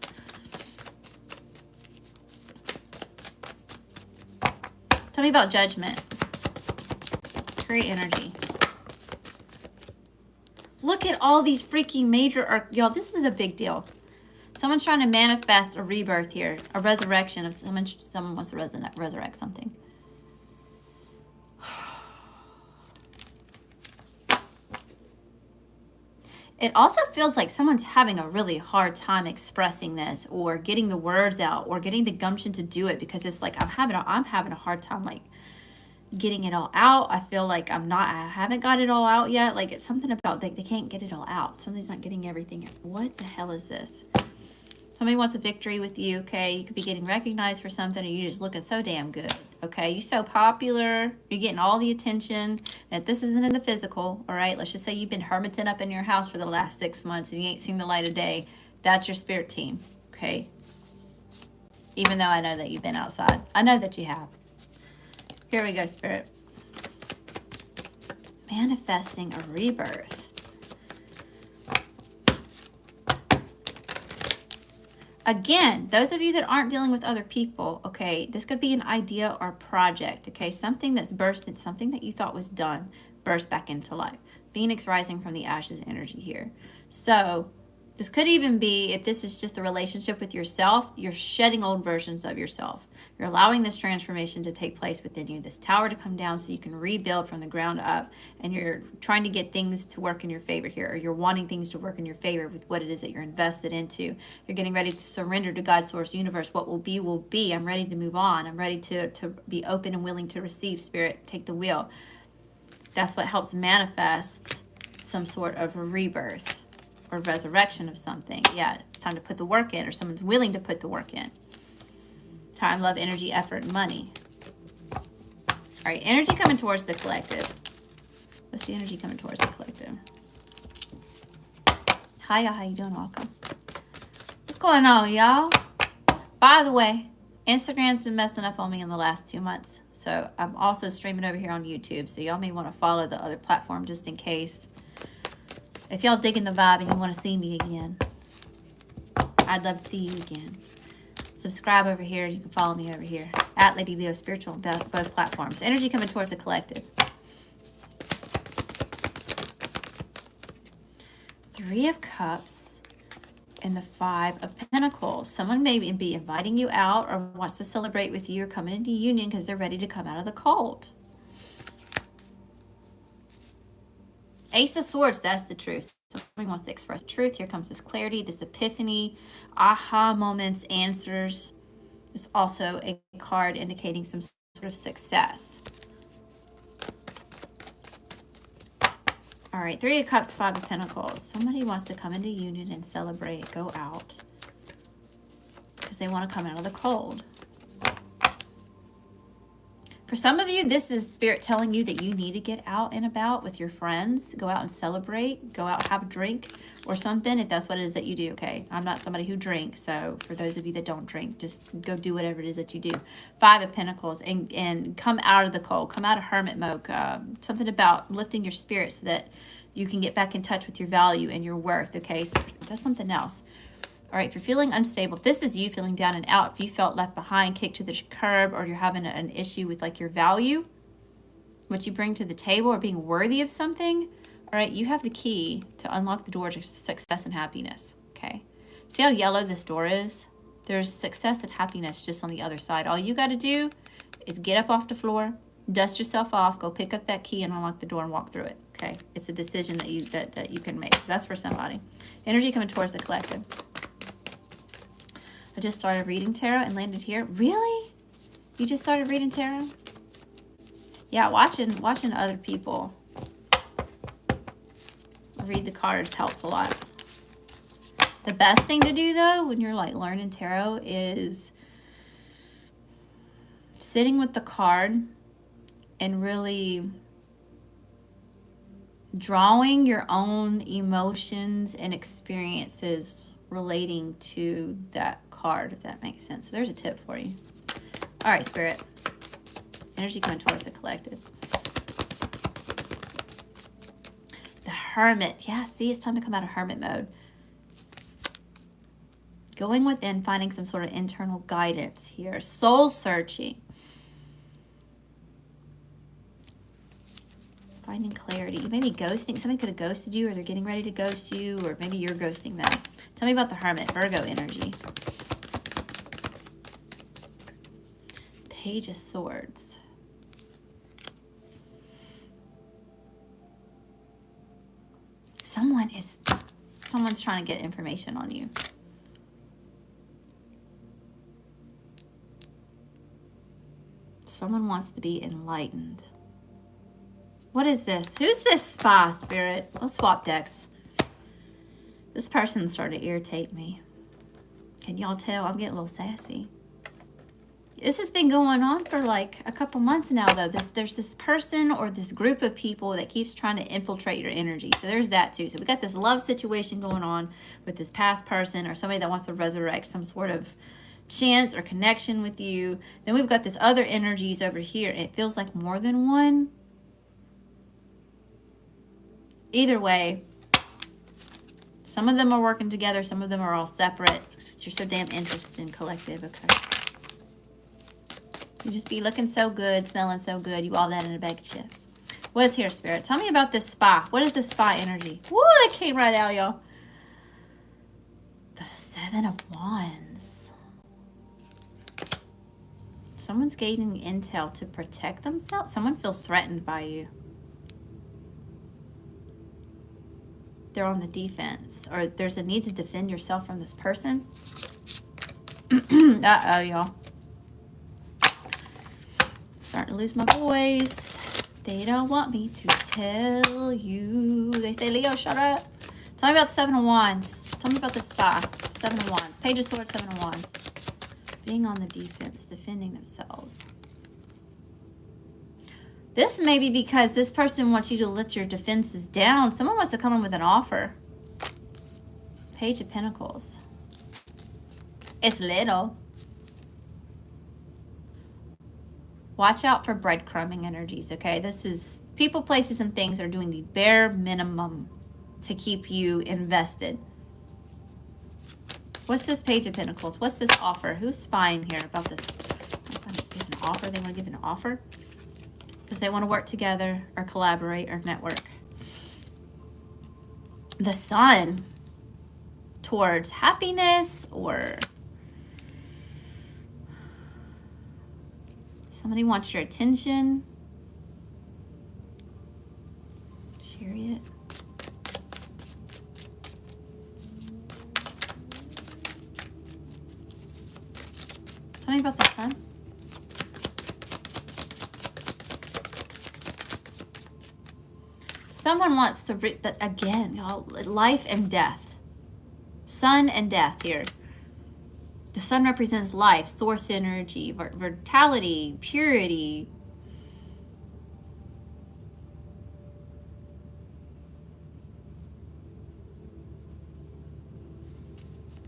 Tell me about Judgment. Create energy. Look at all these freaking major, y'all, this is a big deal. Someone's trying to manifest a rebirth here, a resurrection of someone wants to resurrect something. It also feels like someone's having a really hard time expressing this or getting the words out or getting the gumption to do it, because it's like I'm having a hard time like getting it all out. I feel like I haven't got it all out yet. Like it's something about they can't get it all out. Somebody's not getting everything. What the hell is this? Somebody wants a victory with you, okay? You could be getting recognized for something, or you're just looking so damn good, okay? You're so popular. You're getting all the attention. And if this isn't in the physical, all right? Let's just say you've been hermiting up in your house for the last 6 months and you ain't seen the light of day. That's your spirit team, okay? Even though I know that you've been outside. I know that you have. Here we go, Spirit. Manifesting a rebirth. Again, those of you that aren't dealing with other people, okay, this could be an idea or project, okay, something that's bursted, something that you thought was done, burst back into life. Phoenix rising from the ashes energy here. So this could even be, if this is just a relationship with yourself, you're shedding old versions of yourself. You're allowing this transformation to take place within you, this tower to come down so you can rebuild from the ground up, and you're trying to get things to work in your favor here, or you're wanting things to work in your favor with what it is that you're invested into. You're getting ready to surrender to God, source, universe. What will be, will be. I'm ready to move on. I'm ready to be open and willing to receive. Spirit, take the wheel. That's what helps manifest some sort of a rebirth or resurrection of something. Yeah, it's time to put the work in, or someone's willing to put the work in. Time, love, energy, effort, and money. All right, energy coming towards the collective. What's the energy coming towards the collective? Hiya, how you doing? Welcome. What's going on, y'all? By the way, Instagram's been messing up on me in the last 2 months. So I'm also streaming over here on YouTube. So y'all may want to follow the other platform just in case. If y'all digging the vibe and you want to see me again, I'd love to see you again. Subscribe over here. You can follow me over here at Lady Leo Spiritual on both platforms. Energy coming towards the collective. 3 of Cups and the 5 of Pentacles. Someone may be inviting you out or wants to celebrate with you or coming into union because they're ready to come out of the cold. Ace of Swords, that's the truth. Somebody wants to express truth. Here comes this clarity, this epiphany, aha moments, answers. It's also a card indicating some sort of success. All right, 3 of Cups, 5 of Pentacles. Somebody wants to come into union and celebrate, go out, because they want to come out of the cold. For some of you, this is Spirit telling you that you need to get out and about with your friends. Go out and celebrate. Go out, have a drink or something, if that's what it is that you do, okay? I'm not somebody who drinks, so for those of you that don't drink, just go do whatever it is that you do. 5 of Pentacles, and come out of the cold. Come out of hermit mode. Something about lifting your spirit so that you can get back in touch with your value and your worth, okay? So that's something else. All right, if you're feeling unstable, if this is you feeling down and out, if you felt left behind, kicked to the curb, or you're having an issue with like your value, what you bring to the table, or being worthy of something, all right, you have the key to unlock the door to success and happiness, okay? See how yellow this door is? There's success and happiness just on the other side. All you got to do is get up off the floor, dust yourself off, go pick up that key and unlock the door and walk through it, okay? It's a decision that you can make. So that's for somebody. Energy coming towards the collective. I just started reading tarot and landed here. Really? You just started reading tarot? Yeah, watching other people read the cards helps a lot. The best thing to do though, when you're like learning tarot, is sitting with the card and really drawing your own emotions and experiences relating to that card, if that makes sense. So there's a tip for you. All right, Spirit. Energy coming towards the collective. The Hermit. Yeah, see, it's time to come out of hermit mode. Going within, finding some sort of internal guidance here. Soul searching. Finding clarity. Maybe ghosting. Somebody could have ghosted you, or they're getting ready to ghost you, or maybe you're ghosting them. Tell me about the Hermit, Virgo energy. Page of Swords. Someone's trying to get information on you. Someone wants to be enlightened. What is this? Who's this spy, Spirit? Let's swap decks. This person started to irritate me. Can y'all tell? I'm getting a little sassy. This has been going on for like a couple months now, though. There's this person or this group of people that keeps trying to infiltrate your energy. So there's that too. So we got this love situation going on with this past person or somebody that wants to resurrect some sort of chance or connection with you. Then we've got this other energies over here. It feels like more than one. Either way, some of them are working together. Some of them are all separate. You're so damn interested in collective. Okay. You just be looking so good, smelling so good. You all that in a bag of chips. What is here, Spirit? Tell me about this spy. What is this spy energy? Woo, that came right out, y'all. The Seven of Wands. Someone's gaining intel to protect themselves. Someone feels threatened by you. They're on the defense. Or there's a need to defend yourself from this person. Uh-oh, y'all. Starting to lose my voice. They don't want me to tell you. They say, Leo, shut up. Tell me about the Seven of Wands. Tell me about the spy. Seven of Wands. Page of Swords, Seven of Wands. Being on the defense, defending themselves. This may be because this person wants you to let your defenses down. Someone wants to come in with an offer. Page of Pentacles. It's little. Watch out for breadcrumbing energies, okay? This is people, places, and things are doing the bare minimum to keep you invested. What's this Page of Pentacles? What's this offer? Who's spying here about this? I'm going to give an offer. They want to give an offer because they want to work together or collaborate or network. The Sun towards happiness or somebody wants your attention. Chariot. Tell me about the Sun. Someone wants to, again, y'all, life and death. Sun and death here. The Sun represents life, source energy, vitality, purity.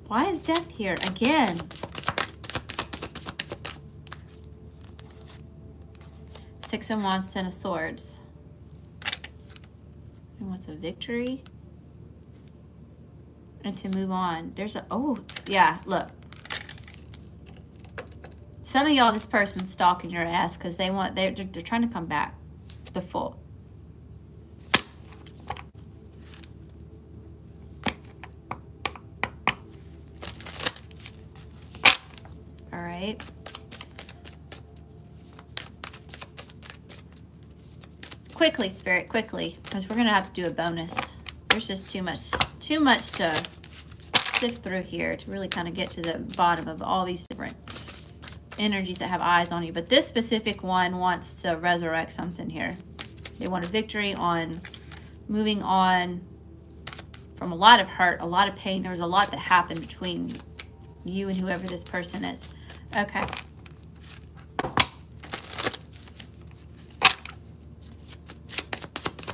Why is death here again? Six of Wands, Ten of Swords. And what's a victory? And to move on. There's a, oh, yeah, look. Some of y'all, this person's stalking your ass because they're trying to come back. The Fool. All right. Quickly, Spirit, quickly, because we're gonna have to do a bonus. There's just too much to sift through here to really kind of get to the bottom of all these different energies that have eyes on you. But this specific one wants to resurrect something here. They want a victory on moving on from a lot of hurt, a lot of pain. There was a lot that happened between you and whoever this person is. Okay.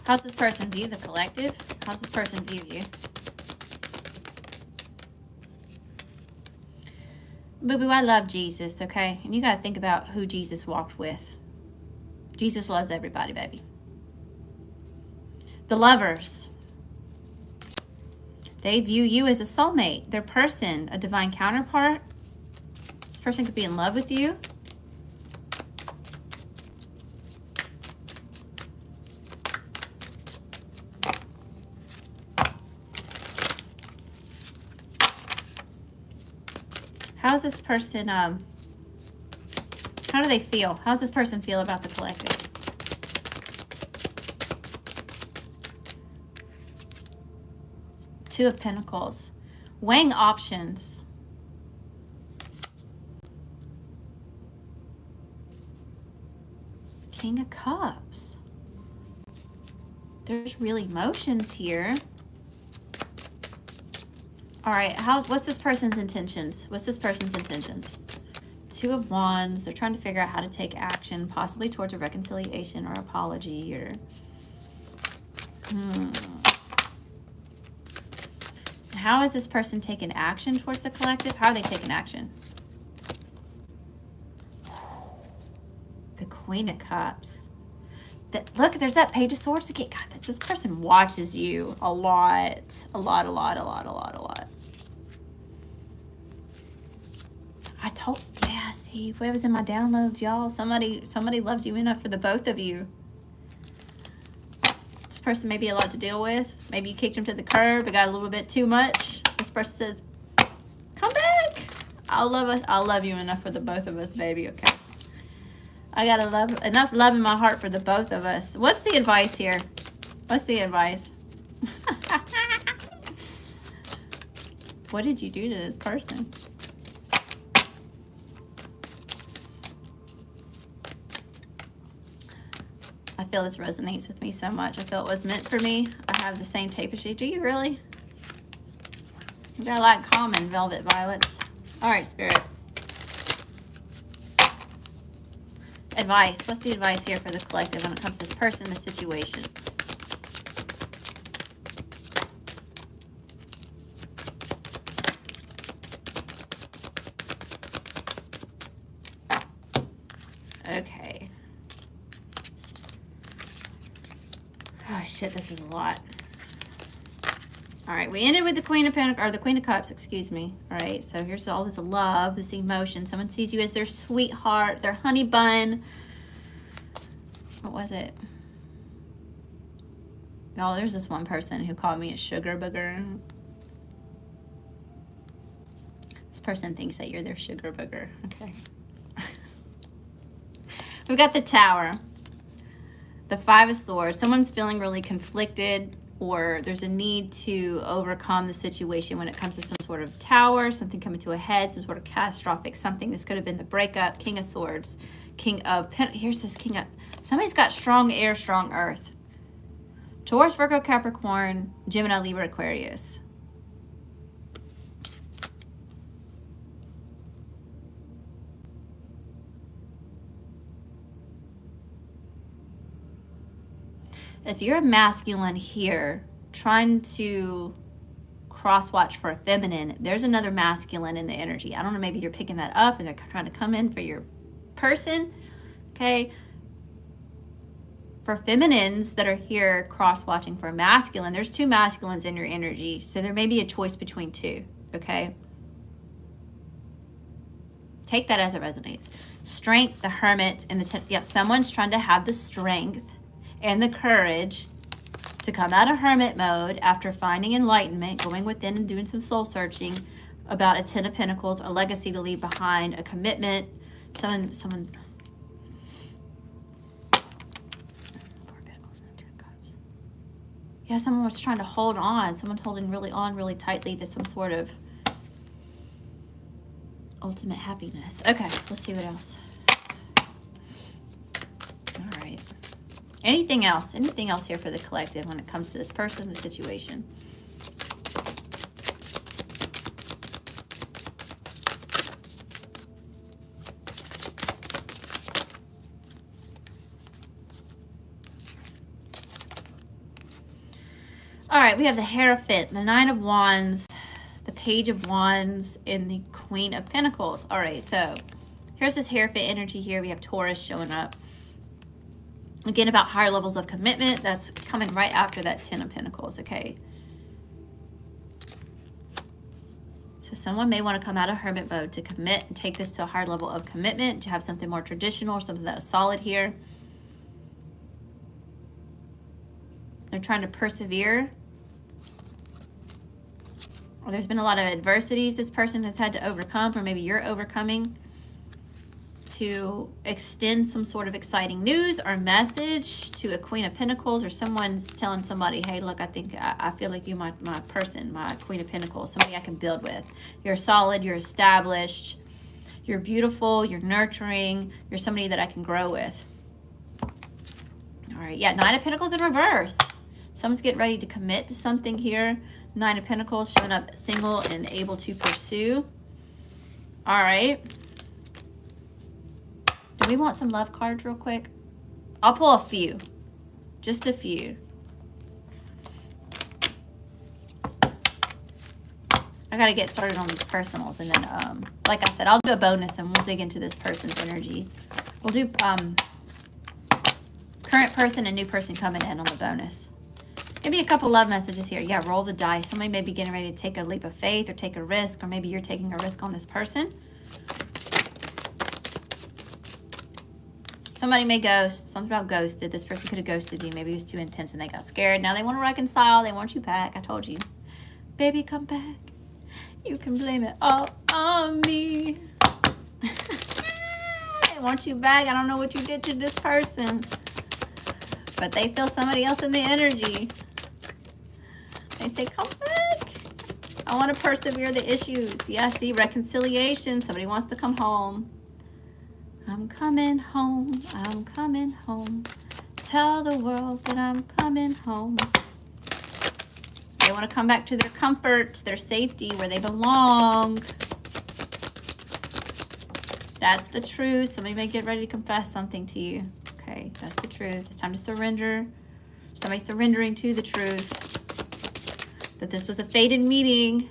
How's this person view the collective? How's this person view you? Boo-boo, I love Jesus, okay? And you got to think about who Jesus walked with. Jesus loves everybody, baby. The Lovers. They view you as a soulmate. Their person, a divine counterpart. This person could be in love with you. How's this person, how do they feel? How's this person feel about the collective? Two of Pentacles. Weighing options. King of Cups. There's real emotions here. All right, what's this person's intentions? What's this person's intentions? Two of Wands. They're trying to figure out how to take action, possibly towards a reconciliation or apology here. How is this person taking action towards the collective? How are they taking action? The Queen of Cups. Look, there's that Page of Swords again. God, this person watches you a lot. A lot. Yeah, see, whoever was in my downloads, y'all, somebody loves you enough for the both of you. This person may be a lot to deal with. Maybe you kicked him to the curb. It got a little bit too much. This person says, come back. I'll love you enough for the both of us, baby, okay? I got enough love in my heart for the both of us. What's the advice here? What's the advice? What did you do to this person? I feel this resonates with me so much. I feel it was meant for me. I have the same tapestry. Do you really? You got a lot in common, Velvet Violets. All right, Spirit. Advice. What's the advice here for the collective when it comes to this person, this situation? Okay. Oh shit, this is a lot. All right, we ended with the Queen of Pentacles, or the Queen of Cups, excuse me. All right, so here's all this love, this emotion. Someone sees you as their sweetheart, their honey bun. What was it? Y'all, there's this one person who called me a sugar booger. This person thinks that you're their sugar booger. Okay. We've got the Tower. The Five of Swords. Someone's feeling really conflicted, or there's a need to overcome the situation when it comes to some sort of tower, something coming to a head, some sort of catastrophic something. This could have been the breakup. King of Swords, King of here's this King of, somebody's got strong air, strong earth. Taurus, Virgo, Capricorn, Gemini, Libra, Aquarius. If you're a masculine here trying to cross-watch for a feminine, there's another masculine in the energy. I don't know, maybe you're picking that up and they're trying to come in for your person, okay? For feminines that are here cross-watching for a masculine, there's two masculines in your energy, so there may be a choice between two, okay? Take that as it resonates. Strength, the Hermit, and the someone's trying to have the strength and the courage to come out of hermit mode after finding enlightenment, going within and doing some soul searching about a Ten of Pentacles, a legacy to leave behind, a commitment, someone, Four Pentacles and Two of Cups. Yeah, someone was trying to hold on. Someone's holding really tightly to some sort of ultimate happiness. Okay, let's see what else. All right. Anything else? Anything else here for the collective when it comes to this person, the situation? All right, we have the Hierophant, the Nine of Wands, the Page of Wands, and the Queen of Pentacles. All right, so here's this Hierophant energy here. We have Taurus showing up. Again, about higher levels of commitment. That's coming right after that Ten of Pentacles, okay? So someone may want to come out of hermit mode to commit and take this to a higher level of commitment, to have something more traditional or something that is solid here. They're trying to persevere. or there's been a lot of adversities this person has had to overcome, or maybe you're overcoming, to extend some sort of exciting news or message to a Queen of Pentacles, or someone's telling somebody, hey, look, I feel like you're my person, my Queen of Pentacles, somebody I can build with. You're solid, you're established, you're beautiful, you're nurturing, you're somebody that I can grow with. All right, yeah, Nine of Pentacles in reverse. Someone's getting ready to commit to something here. Nine of Pentacles showing up single and able to pursue. All right. Do we want some love cards real quick? I'll pull a few. Just a few. I got to get started on these personals. And then, like I said, I'll do a bonus and we'll dig into this person's energy. We'll do current person and new person coming in on the bonus. Maybe a couple love messages here. Yeah, roll the dice. Somebody may be getting ready to take a leap of faith or take a risk, or maybe you're taking a risk on this person. Somebody may ghost. Something about ghosted. This person could have ghosted you. Maybe it was too intense and they got scared. Now they want to reconcile. They want you back. I told you. Baby, come back. You can blame it all on me. They want you back. I don't know what you did to this person, but they feel somebody else in the energy. They say, come back. I want to persevere the issues. Yeah, see, reconciliation. Somebody wants to come home. I'm coming home. I'm coming home. Tell the world that I'm coming home. They want to come back to their comfort, their safety, where they belong. That's the truth. Somebody may get ready to confess something to you. Okay, that's the truth. It's time to surrender. Somebody surrendering to the truth. That this was a fated meeting.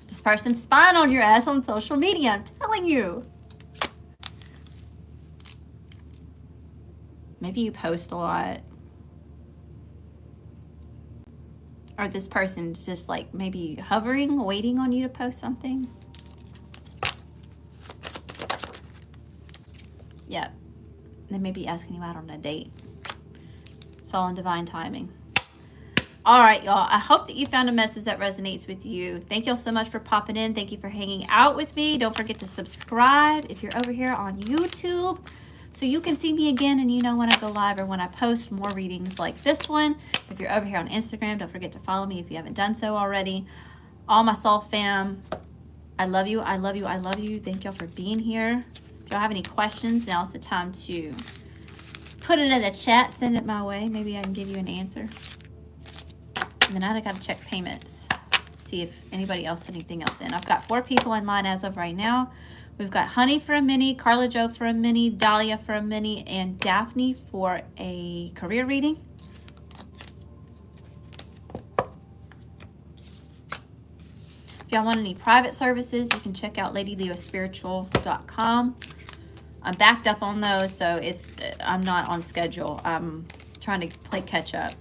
This person's spying on your ass on social media. I'm telling you. Maybe you post a lot. Or this person's just like maybe hovering, waiting on you to post something. Yep. They may be asking you out on a date. It's all in divine timing. All right, y'all. I hope that you found a message that resonates with you. Thank y'all so much for popping in. Thank you for hanging out with me. Don't forget to subscribe if you're over here on YouTube, so you can see me again and you know when I go live or when I post more readings like this one. If you're over here on Instagram, don't forget to follow me if you haven't done so already. All my soul fam, I love you. I love you. I love you. Thank y'all for being here. If y'all have any questions, now's the time to put it in the chat. Send it my way. Maybe I can give you an answer. And then I got to check payments, see if anybody else sent anything else in. I've got 4 people in line as of right now. We've got Honey for a mini, Carla Jo for a mini, Dahlia for a mini, and Daphne for a career reading. If y'all want any private services, you can check out ladyleospiritual.com. I'm backed up on those, so I'm not on schedule. I'm trying to play catch up.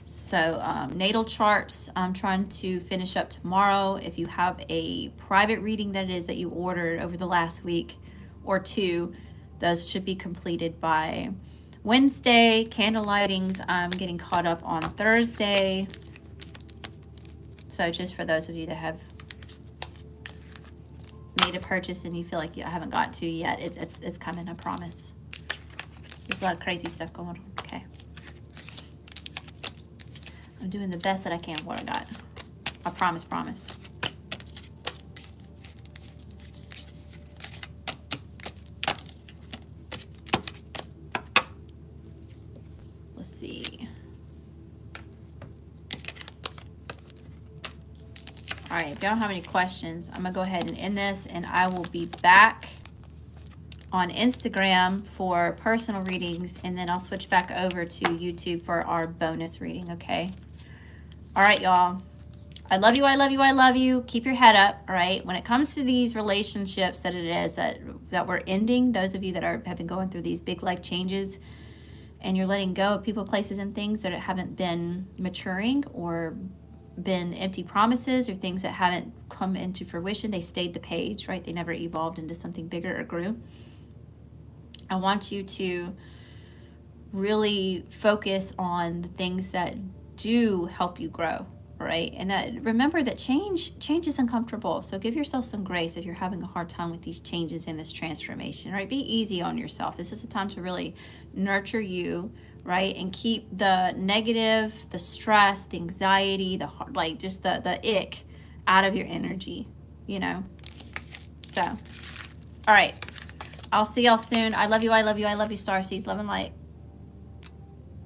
So natal charts, I'm trying to finish up tomorrow. If you have a private reading that you ordered over the last week or 2, those should be completed by Wednesday. Candle lightings, I'm getting caught up on Thursday. So just for those of you that have made a purchase and you feel like you haven't got to yet, it's coming, I promise. There's a lot of crazy stuff going on. Okay. I'm doing the best that I can with what I got. I promise. Let's see. All right, if y'all don't have any questions, I'm going to go ahead and end this, and I will be back on Instagram for personal readings, and then I'll switch back over to YouTube for our bonus reading, okay? All right, y'all. I love you, I love you, I love you. Keep your head up, all right? When it comes to these relationships that we're ending, those of you that have been going through these big life changes, and you're letting go of people, places, and things that haven't been maturing or been empty promises or things that haven't come into fruition, they stayed the page, right? They never evolved into something bigger or grew. I want you to really focus on the things that do help you grow, right? And that, remember that change is uncomfortable. So give yourself some grace if you're having a hard time with these changes in this transformation, right? Be easy on yourself. This is a time to really nurture you, right? And keep the negative, the stress, the anxiety, the like just the ick out of your energy, you know? So, all right. I'll see y'all soon. I love you. I love you. I love you, Starseeds. Love and light.